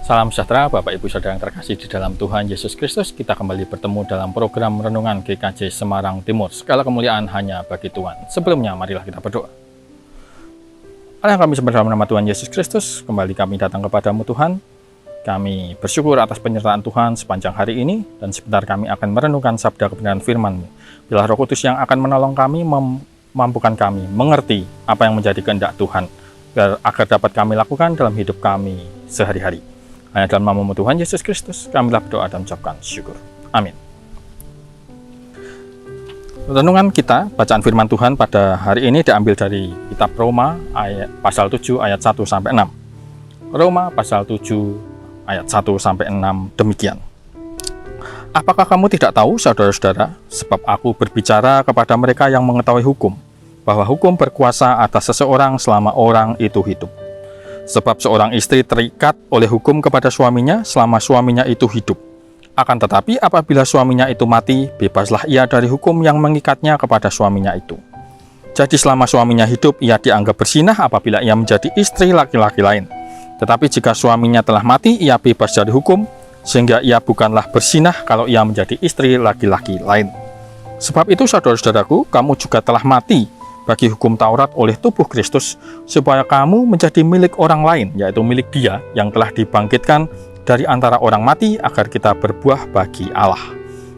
Salam sejahtera Bapak Ibu Saudara yang terkasih di dalam Tuhan Yesus Kristus. Kita kembali bertemu dalam program Renungan GKJ Semarang Timur. Segala kemuliaan hanya bagi Tuhan. Sebelumnya marilah kita berdoa. Allah yang kami sembah dalam nama Tuhan Yesus Kristus, kembali kami datang kepadamu Tuhan. Kami bersyukur atas penyertaan Tuhan sepanjang hari ini, dan sebentar kami akan merenungkan sabda kebenaran firman-Mu. Biarlah Roh Kudus yang akan menolong kami, memampukan kami mengerti apa yang menjadi kehendak Tuhan, agar dapat kami lakukan dalam hidup kami sehari-hari. Hanya dalam nama Tuhan Yesus Kristus, kamilah berdoa dan mengucapkan syukur. Amin. Renungan kita, bacaan firman Tuhan pada hari ini diambil dari kitab Roma pasal 7 ayat 1-6. Roma pasal 7 ayat 1-6 demikian. Apakah kamu tidak tahu, saudara-saudara, sebab aku berbicara kepada mereka yang mengetahui hukum, bahwa hukum berkuasa atas seseorang selama orang itu hidup. Sebab seorang istri terikat oleh hukum kepada suaminya selama suaminya itu hidup. Akan tetapi apabila suaminya itu mati, bebaslah ia dari hukum yang mengikatnya kepada suaminya itu. Jadi selama suaminya hidup, ia dianggap berzinah apabila ia menjadi istri laki-laki lain. Tetapi jika suaminya telah mati, ia bebas dari hukum, sehingga ia bukanlah berzinah kalau ia menjadi istri laki-laki lain. Sebab itu saudara-saudaraku, kamu juga telah mati bagi hukum Taurat oleh tubuh Kristus, supaya kamu menjadi milik orang lain, yaitu milik Dia yang telah dibangkitkan dari antara orang mati, agar kita berbuah bagi Allah.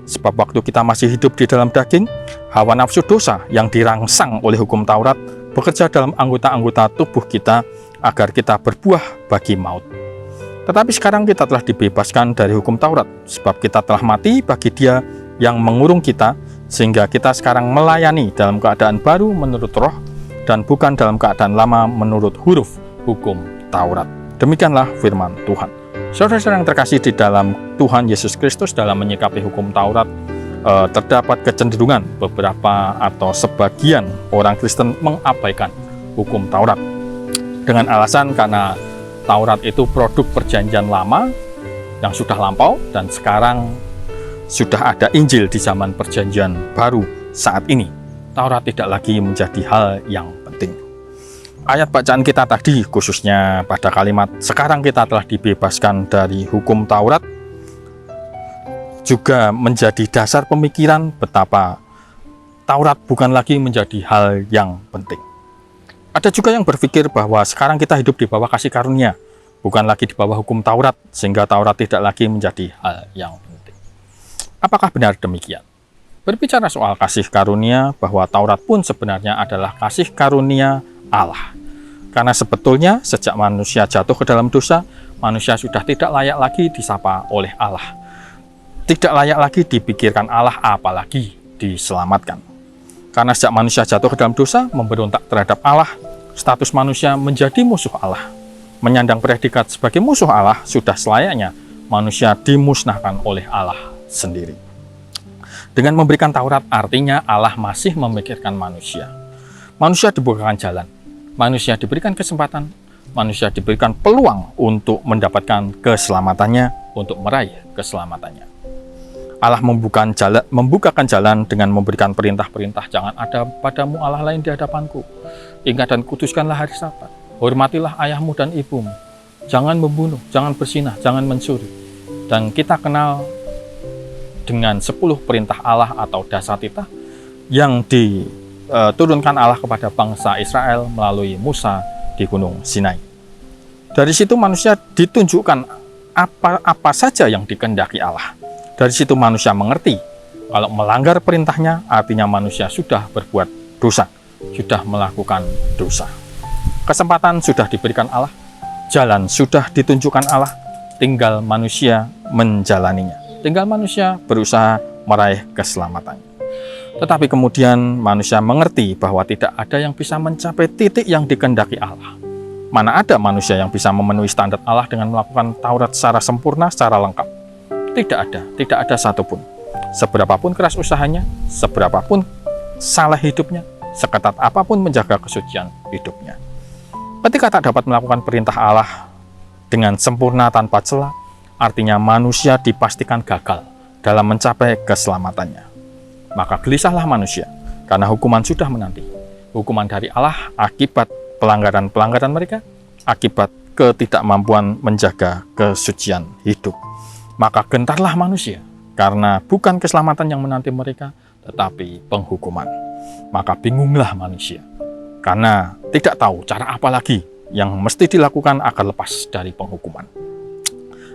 Sebab waktu kita masih hidup di dalam daging, hawa nafsu dosa yang dirangsang oleh hukum Taurat bekerja dalam anggota-anggota tubuh kita, agar kita berbuah bagi maut. Tetapi sekarang kita telah dibebaskan dari hukum Taurat, sebab kita telah mati bagi Dia yang mengurung kita, sehingga kita sekarang melayani dalam keadaan baru menurut roh, dan bukan dalam keadaan lama menurut huruf hukum Taurat. Demikianlah firman Tuhan. Saudara-saudara yang terkasih di dalam Tuhan Yesus Kristus, dalam menyikapi hukum Taurat, terdapat kecenderungan beberapa atau sebagian orang Kristen mengabaikan hukum Taurat dengan alasan karena Taurat itu produk perjanjian lama yang sudah lampau, dan sekarang sudah ada Injil di zaman perjanjian baru saat ini. Taurat tidak lagi menjadi hal yang penting. Ayat bacaan kita tadi, khususnya pada kalimat sekarang kita telah dibebaskan dari hukum Taurat, juga menjadi dasar pemikiran betapa Taurat bukan lagi menjadi hal yang penting. Ada juga yang berpikir bahwa sekarang kita hidup di bawah kasih karunia, bukan lagi di bawah hukum Taurat, sehingga Taurat tidak lagi menjadi hal yang penting. Apakah benar demikian? Berbicara soal kasih karunia, bahwa Taurat pun sebenarnya adalah kasih karunia Allah. Karena sebetulnya sejak manusia jatuh ke dalam dosa, manusia sudah tidak layak lagi disapa oleh Allah. Tidak layak lagi dipikirkan Allah, apalagi diselamatkan. Karena sejak manusia jatuh ke dalam dosa, memberontak terhadap Allah, status manusia menjadi musuh Allah. Menyandang predikat sebagai musuh Allah, sudah selayaknya manusia dimusnahkan oleh Allah sendiri. Dengan memberikan Taurat, artinya Allah masih memikirkan manusia. Manusia dibukakan jalan, manusia diberikan kesempatan, manusia diberikan peluang untuk mendapatkan keselamatannya, untuk meraih keselamatannya. Allah membukakan jalan dengan memberikan perintah-perintah. Jangan ada padamu Allah lain di hadapanku. Ingat dan kuduskanlah hari Sabat. Hormatilah ayahmu dan ibumu. Jangan membunuh, jangan berzinah, jangan mencuri. Dan kita kenal dengan 10 perintah Allah atau dasatita yang diturunkan Allah kepada bangsa Israel melalui Musa di Gunung Sinai. Dari situ manusia ditunjukkan apa saja yang dikehendaki Allah. Dari situ manusia mengerti kalau melanggar perintahnya, artinya manusia sudah berbuat dosa, sudah melakukan dosa. Kesempatan sudah diberikan Allah, jalan sudah ditunjukkan Allah, tinggal manusia menjalaninya. Tinggal manusia berusaha meraih keselamatan. Tetapi kemudian manusia mengerti bahwa tidak ada yang bisa mencapai titik yang dikehendaki Allah. Mana ada manusia yang bisa memenuhi standar Allah dengan melakukan Taurat secara sempurna, secara lengkap? Tidak ada satupun. Seberapapun keras usahanya, seberapapun salah hidupnya, seketat apapun menjaga kesucian hidupnya. Ketika tak dapat melakukan perintah Allah dengan sempurna tanpa celah, artinya manusia dipastikan gagal dalam mencapai keselamatannya. Maka gelisahlah manusia, karena hukuman sudah menanti. Hukuman dari Allah akibat pelanggaran-pelanggaran mereka, akibat ketidakmampuan menjaga kesucian hidup. Maka gentarlah manusia, karena bukan keselamatan yang menanti mereka, tetapi penghukuman. Maka bingunglah manusia, karena tidak tahu cara apa lagi yang mesti dilakukan agar lepas dari penghukuman.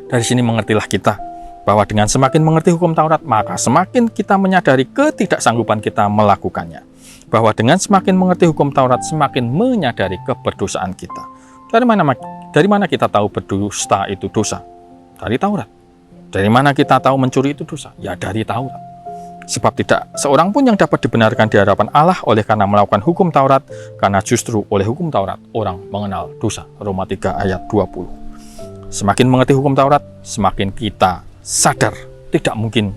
Dari sini mengertilah kita bahwa dengan semakin mengerti hukum Taurat, maka semakin kita menyadari ketidaksanggupan kita melakukannya. Bahwa dengan semakin mengerti hukum Taurat, semakin menyadari keberdosaan kita. Dari mana kita tahu berdusta itu dosa? Dari Taurat. Dari mana kita tahu mencuri itu dosa? Ya dari Taurat. Sebab tidak seorang pun yang dapat dibenarkan di hadapan Allah oleh karena melakukan hukum Taurat, karena justru oleh hukum Taurat orang mengenal dosa. Roma 3 ayat 20. Semakin mengerti hukum Taurat, semakin kita sadar tidak mungkin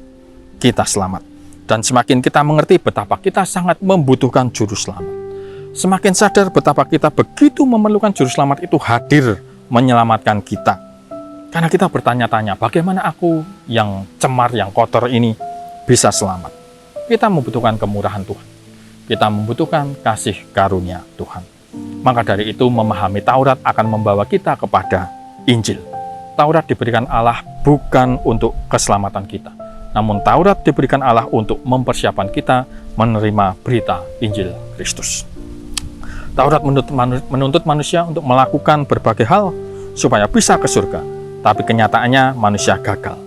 kita selamat. Dan semakin kita mengerti betapa kita sangat membutuhkan juru selamat. Semakin sadar betapa kita begitu memerlukan juru selamat itu hadir menyelamatkan kita. Karena kita bertanya-tanya, bagaimana aku yang cemar, yang kotor ini bisa selamat? Kita membutuhkan kemurahan Tuhan. Kita membutuhkan kasih karunia Tuhan. Maka dari itu memahami Taurat akan membawa kita kepada Injil. Taurat diberikan Allah bukan untuk keselamatan kita, namun Taurat diberikan Allah untuk mempersiapkan kita menerima berita Injil Kristus. Taurat menuntut manusia untuk melakukan berbagai hal supaya bisa ke surga, tapi kenyataannya manusia gagal.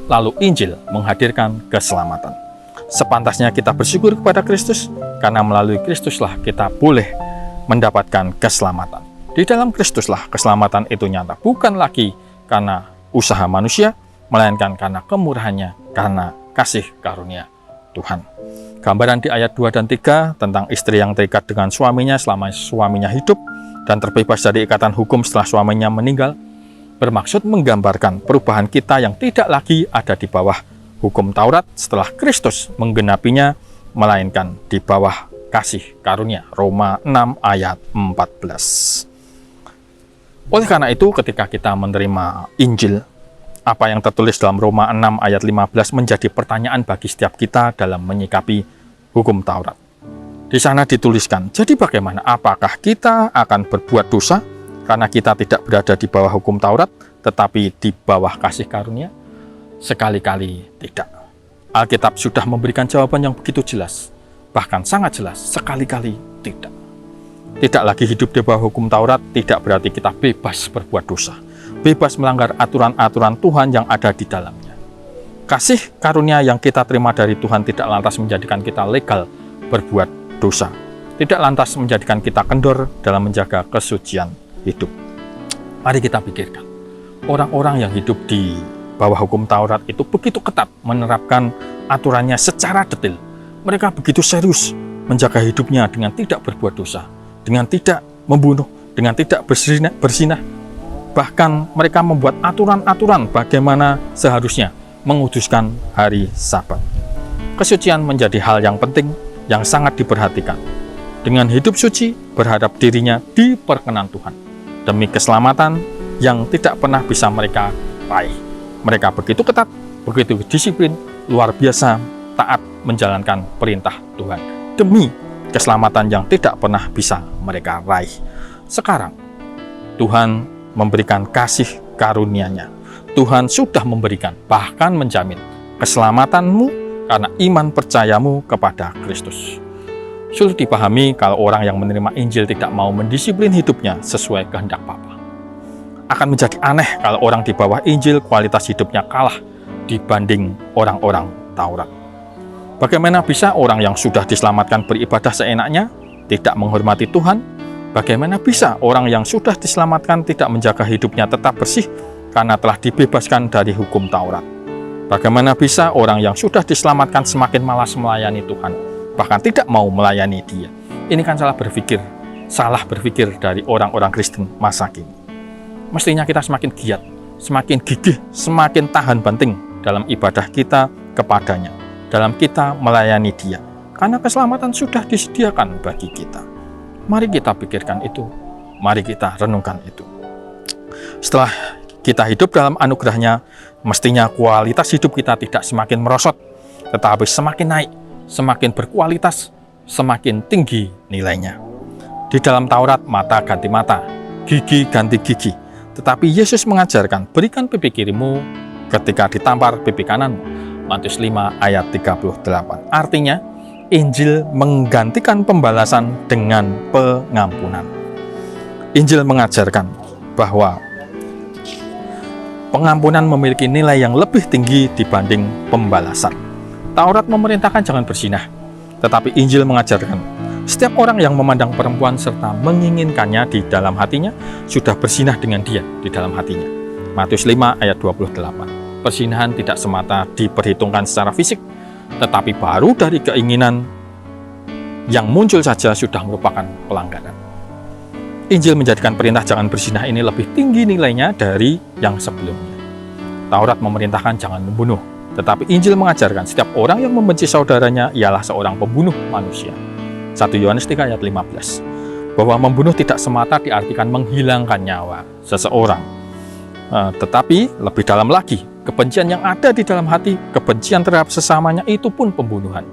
Lalu Injil menghadirkan keselamatan. Sepantasnya kita bersyukur kepada Kristus, karena melalui Kristuslah kita boleh mendapatkan keselamatan. Di dalam Kristuslah keselamatan itu nyata, bukan lagi karena usaha manusia, melainkan karena kemurahannya, karena kasih karunia Tuhan. Gambaran di ayat 2 dan 3 tentang istri yang terikat dengan suaminya selama suaminya hidup dan terbebas dari ikatan hukum setelah suaminya meninggal, bermaksud menggambarkan perubahan kita yang tidak lagi ada di bawah hukum Taurat setelah Kristus menggenapinya, melainkan di bawah kasih karunia. Roma 6 ayat 14. Oleh karena itu, ketika kita menerima Injil, apa yang tertulis dalam Roma 6 ayat 15 menjadi pertanyaan bagi setiap kita dalam menyikapi hukum Taurat. Di sana dituliskan, jadi bagaimana? Apakah kita akan berbuat dosa karena kita tidak berada di bawah hukum Taurat, tetapi di bawah kasih karunia? Sekali-kali tidak. Alkitab sudah memberikan jawaban yang begitu jelas, bahkan sangat jelas, sekali-kali tidak. Tidak lagi hidup di bawah hukum Taurat tidak berarti kita bebas berbuat dosa, bebas melanggar aturan-aturan Tuhan yang ada di dalamnya. Kasih karunia yang kita terima dari Tuhan tidak lantas menjadikan kita legal berbuat dosa, tidak lantas menjadikan kita kendor dalam menjaga kesucian hidup. Mari kita pikirkan, orang-orang yang hidup di bawah hukum Taurat itu begitu ketat menerapkan aturannya secara detail. Mereka begitu serius menjaga hidupnya dengan tidak berbuat dosa, dengan tidak membunuh, dengan tidak berzinah. Bahkan mereka membuat aturan-aturan bagaimana seharusnya menguduskan hari Sabat. Kesucian menjadi hal yang penting, yang sangat diperhatikan. Dengan hidup suci, berharap dirinya diperkenan Tuhan, demi keselamatan yang tidak pernah bisa mereka raih. Mereka begitu ketat, begitu disiplin, luar biasa taat menjalankan perintah Tuhan, demi keselamatan yang tidak pernah bisa mereka raih. Sekarang, Tuhan memberikan kasih karunia-Nya. Tuhan sudah memberikan, bahkan menjamin, keselamatanmu karena iman percayamu kepada Kristus. Sulit dipahami kalau orang yang menerima Injil tidak mau mendisiplin hidupnya sesuai kehendak Bapa. Akan menjadi aneh kalau orang di bawah Injil kualitas hidupnya kalah dibanding orang-orang Taurat. Bagaimana bisa orang yang sudah diselamatkan beribadah seenaknya, tidak menghormati Tuhan? Bagaimana bisa orang yang sudah diselamatkan tidak menjaga hidupnya tetap bersih karena telah dibebaskan dari hukum Taurat? Bagaimana bisa orang yang sudah diselamatkan semakin malas melayani Tuhan, bahkan tidak mau melayani Dia? Ini kan salah berpikir dari orang-orang Kristen masa kini. Mestinya kita semakin giat, semakin gigih, semakin tahan banting dalam ibadah kita kepadanya, dalam kita melayani Dia, karena keselamatan sudah disediakan bagi kita. Mari kita pikirkan itu, mari kita renungkan itu. Setelah kita hidup dalam anugerah-Nya, mestinya kualitas hidup kita tidak semakin merosot, tetapi semakin naik, semakin berkualitas, semakin tinggi nilainya. Di dalam Taurat, mata ganti mata, gigi ganti gigi, Tetapi Yesus mengajarkan, berikan pipi kirimu ketika ditampar pipi kananmu. Matius 5 ayat 38. Artinya, Injil menggantikan pembalasan dengan pengampunan. Injil mengajarkan bahwa pengampunan memiliki nilai yang lebih tinggi dibanding pembalasan. Taurat memerintahkan jangan berzinah, tetapi Injil mengajarkan setiap orang yang memandang perempuan serta menginginkannya di dalam hatinya sudah berzinah dengan dia di dalam hatinya. Matius 5 ayat 28. Perzinahan tidak semata diperhitungkan secara fisik, tetapi baru dari keinginan yang muncul saja sudah merupakan pelanggaran. Injil menjadikan perintah jangan berzinah ini lebih tinggi nilainya dari yang sebelumnya. Taurat memerintahkan jangan membunuh, tetapi Injil mengajarkan setiap orang yang membenci saudaranya ialah seorang pembunuh manusia. 1 Yohanes 3 ayat 15. Bahwa membunuh tidak semata diartikan menghilangkan nyawa seseorang, tetapi lebih dalam lagi, kebencian yang ada di dalam hati, kebencian terhadap sesamanya itu pun pembunuhan.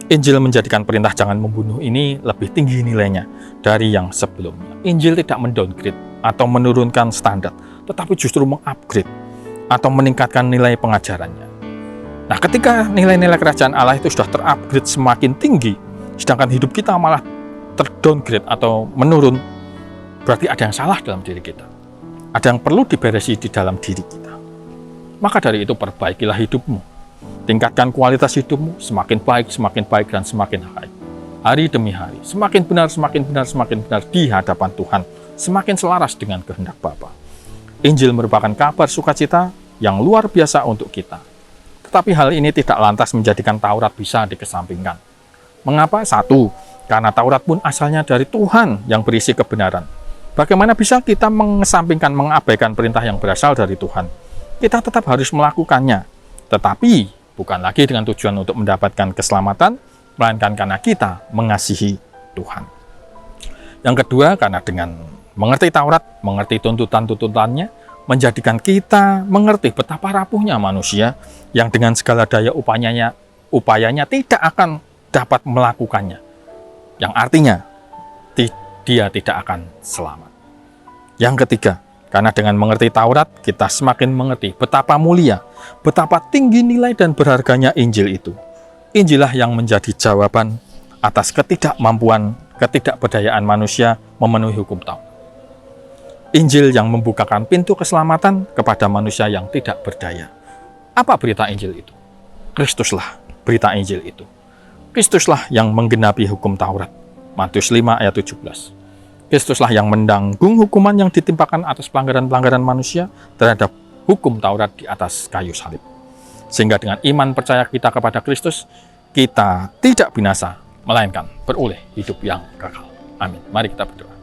Injil menjadikan perintah jangan membunuh ini lebih tinggi nilainya dari yang sebelumnya. Injil tidak mendowngrade atau menurunkan standar, tetapi justru mengupgrade atau meningkatkan nilai pengajarannya. Nah, ketika nilai-nilai kerajaan Allah itu sudah terupgrade semakin tinggi, sedangkan hidup kita malah terdowngrade atau menurun, berarti ada yang salah dalam diri kita. Ada yang perlu diberesi di dalam diri kita. Maka dari itu perbaikilah hidupmu. Tingkatkan kualitas hidupmu semakin baik, dan semakin baik. Hari demi hari, semakin benar di hadapan Tuhan, semakin selaras dengan kehendak Bapa. Injil merupakan kabar sukacita yang luar biasa untuk kita. Tetapi hal ini tidak lantas menjadikan Taurat bisa dikesampingkan. Mengapa? 1. Karena Taurat pun asalnya dari Tuhan yang berisi kebenaran. Bagaimana bisa kita mengesampingkan, mengabaikan perintah yang berasal dari Tuhan? Kita tetap harus melakukannya, tetapi bukan lagi dengan tujuan untuk mendapatkan keselamatan, melainkan karena kita mengasihi Tuhan. Yang kedua, karena dengan mengerti Taurat, mengerti tuntutan-tuntutannya, menjadikan kita mengerti betapa rapuhnya manusia yang dengan segala daya upayanya tidak akan dapat melakukannya. Yang artinya, dia tidak akan selamat. Yang ketiga, karena dengan mengerti Taurat, kita semakin mengerti betapa mulia, betapa tinggi nilai dan berharganya Injil itu. Injillah yang menjadi jawaban atas ketidakmampuan, ketidakberdayaan manusia memenuhi hukum Taurat. Injil yang membukakan pintu keselamatan kepada manusia yang tidak berdaya. Apa berita Injil itu? Kristuslah berita Injil itu. Kristuslah yang menggenapi hukum Taurat. Matius 5 ayat 17. Kristuslah yang menanggung hukuman yang ditimpakan atas pelanggaran-pelanggaran manusia terhadap hukum Taurat di atas kayu salib. Sehingga dengan iman percaya kita kepada Kristus, kita tidak binasa, melainkan beroleh hidup yang kekal. Amin. Mari kita berdoa.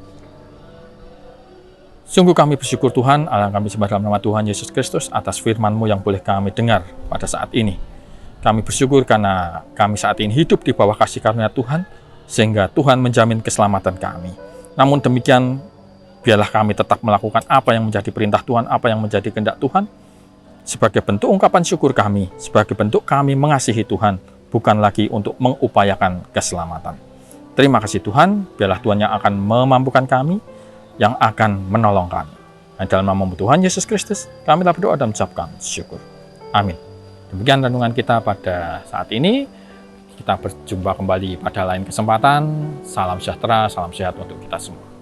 Sungguh kami bersyukur Tuhan, Allah kami sembah dalam nama Tuhan Yesus Kristus atas firman-Mu yang boleh kami dengar pada saat ini. Kami bersyukur karena kami saat ini hidup di bawah kasih karunia Tuhan, sehingga Tuhan menjamin keselamatan kami. Namun demikian, biarlah kami tetap melakukan apa yang menjadi perintah Tuhan, apa yang menjadi kehendak Tuhan, sebagai bentuk ungkapan syukur kami, sebagai bentuk kami mengasihi Tuhan, bukan lagi untuk mengupayakan keselamatan. Terima kasih Tuhan, biarlah Tuhan yang akan memampukan kami, yang akan menolong kami. Dan dalam nama Tuhan Yesus Kristus, kami telah berdoa dan mengucapkan syukur. Amin. Demikian renungan kita pada saat ini. Kita berjumpa kembali pada lain kesempatan. Salam sejahtera, salam sehat untuk kita semua.